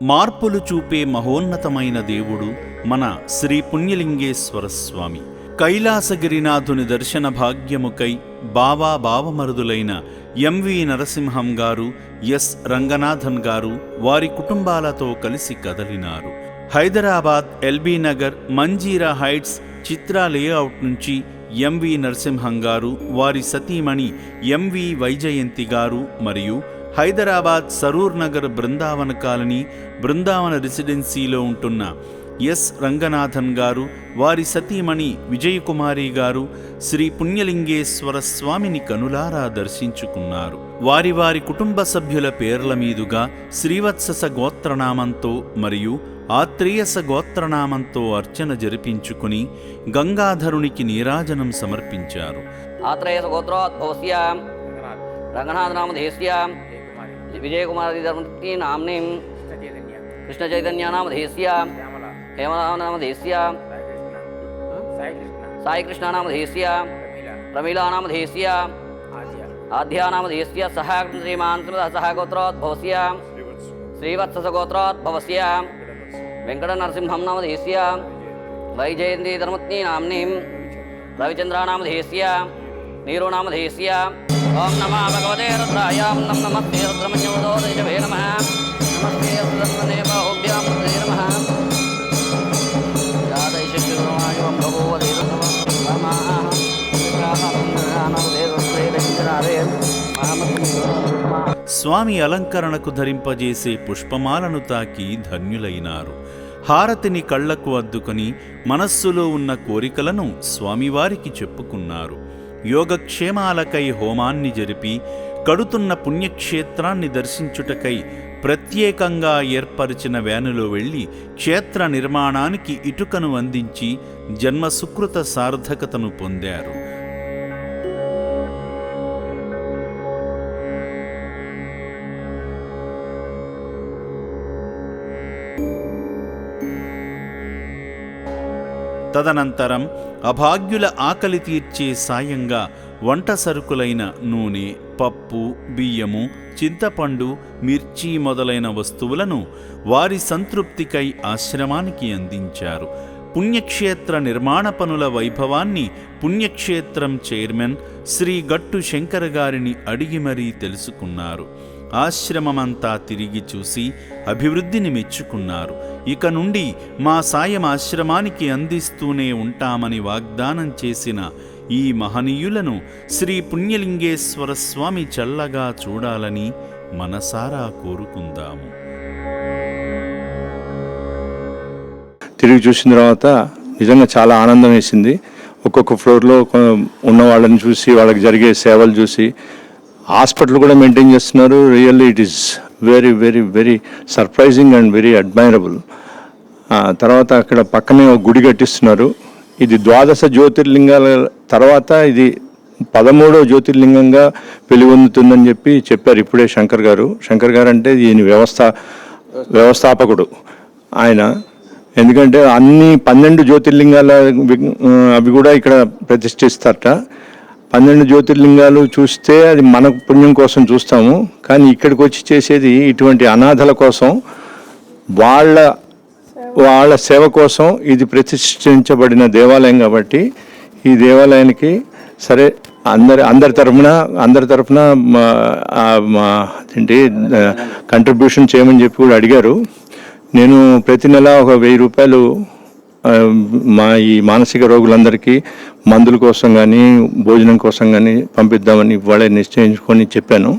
మార్పులు చూపే మహోన్నతమైన దేవుడు మన శ్రీ పుణ్యలింగేశ్వర స్వామి. కైలాసగిరినాథుని దర్శన భాగ్యముకై బావా బావమరుదులైన ఎంవి నరసింహం గారు, ఎస్ రంగనాథన్ గారు వారి కుటుంబాలతో కలిసి కదలినారు. హైదరాబాద్ ఎల్బీ నగర్ మంజీరా హైట్స్ చిత్రా లేఅవుట్ నుంచి ఎంవి నరసింహం గారు, వారి సతీమణి ఎంవి వైజయంతి గారు మరియు హైదరాబాద్ సరూర్ నగర్ బృందావన కాలనీ బృందావన రెసిడెన్సీలో ఉంటున్న ఎస్ రంగనాథన్ గారు, వారి సతీమణి విజయకుమారి గారు శ్రీ పుణ్యలింగేశ్వర స్వామిని కనులారా దర్శించుకున్నారు. వారి వారి కుటుంబ సభ్యుల పేర్ల మీదుగా శ్రీవత్సస గోత్రనామంతో మరియు ఆత్రేయస గోత్రనామంతో అర్చన జరిపించుకుని గంగాధరునికి నీరాజనం సమర్పించారు. ఆత్రేయస గోత్రోద్భవస్య రంగనాథనామధేస్య విజయకుమారి నామ్ని కృష్ణ చైతన్యనామధేస్య హేమనామధేస్య సాయికృష్ణనామధేస్య ప్రమీలానామధేస్య ఆధ్యానామధేస్య సహ శ్రీమాన్ సహ గోత్రోద్భవస్య శ్రీవత్సస గోత్రోద్భవస్య వెంకట నరసింహం నామధేస్య వైజయంతి ధర్మత్ని నామ్ని రవిచంద్రానామధేస్య నీరో నామధేస్య. ఓం నమో భగవతే రుద్రాయ నమస్తే రుద్రమన్యోదోదయవే నమః నమస్తే రుద్రమనే బాహుభ్యాం నమః యాదైశక్తిర్మాయం భగవతే నమః స్వామి అలంకరణకు ధరింపజేసే పుష్పమాలను తాకి ధన్యులైనారు. హారతిని కళ్లకు అద్దుకొని మనస్సులో ఉన్న కోరికలను స్వామివారికి చెప్పుకున్నారు. యోగక్షేమాలకై హోమాన్ని జరిపి కడుతున్న పుణ్యక్షేత్రాన్ని దర్శించుటకై ప్రత్యేకంగా ఏర్పరిచిన వ్యానులో వెళ్లి క్షేత్ర నిర్మాణానికి ఇటుకను అందించి జన్మ సుకృత సార్థకతను పొందారు. తదనంతరం అభాగ్యుల ఆకలి తీర్చే సాయంగా వంట సరుకులైన నూనె, పప్పు, బియ్యము, చింతపండు, మిర్చి మొదలైన వస్తువులను వారి సంతృప్తికై ఆశ్రమానికి అందించారు. పుణ్యక్షేత్ర నిర్మాణ పనుల వైభవాన్ని పుణ్యక్షేత్రం చైర్మన్ శ్రీ గట్టు శంకర్ గారిని అడిగి మరీ తెలుసుకున్నారు. ఆశ్రమమంతా తిరిగి చూసి అభివృద్ధిని మెచ్చుకున్నారు. ఇక నుండి మా సాయం ఆశ్రమానికి అందిస్తూనే ఉంటామని వాగ్దానం చేసిన ఈ మహనీయులను శ్రీ పుణ్యలింగేశ్వర స్వామి చల్లగా చూడాలని మనసారా కోరుకుందాము. తిరిగి చూసిన తర్వాత నిజంగా చాలా ఆనందం వేసింది. ఒక్కొక్క ఫ్లోర్లో ఉన్న వాళ్ళని చూసి, వాళ్ళకి జరిగే సేవలు చూసి, హాస్పిటల్ కూడా మెయింటైన్ చేస్తున్నారు. Really it is very very very surprising and very admirable. తర్వాత అక్కడ పక్కనే ఒక గుడి కట్టిస్తున్నారు. ఇది 12 జ్యోతిర్లింగాల తర్వాత ఇది 13వ జ్యోతిర్లింగంగా వెలుగొందుతుందని చెప్పారు ఇప్పుడే శంకర్ గారు. శంకర్ గారు అంటే దీని వ్యవస్థాపకుడు ఆయన. ఎందుకంటే అన్ని 12 జ్యోతిర్లింగాల అవి కూడా ఇక్కడ ప్రతిష్ఠిస్తారట. 12 జ్యోతిర్లింగాలు చూస్తే అది మన పుణ్యం కోసం చూస్తాము, కానీ ఇక్కడికి వచ్చి చేసేది ఇటువంటి అనాథల కోసం, వాళ్ళ సేవ కోసం ఇది ప్రతిష్ఠించబడిన దేవాలయం. కాబట్టి ఈ దేవాలయానికి సరే అందరి తరఫున ఏంటి కంట్రిబ్యూషన్ చేయమని చెప్పి కూడా అడిగారు. నేను ప్రతి నెల ఒక 1000 రూపాయలు మా ఈ మానసిక రోగులందరికీ మందుల కోసం కానీ భోజనం కోసం కానీ పంపిద్దామని ఇవాళ నిశ్చయించుకొని చెప్పాను.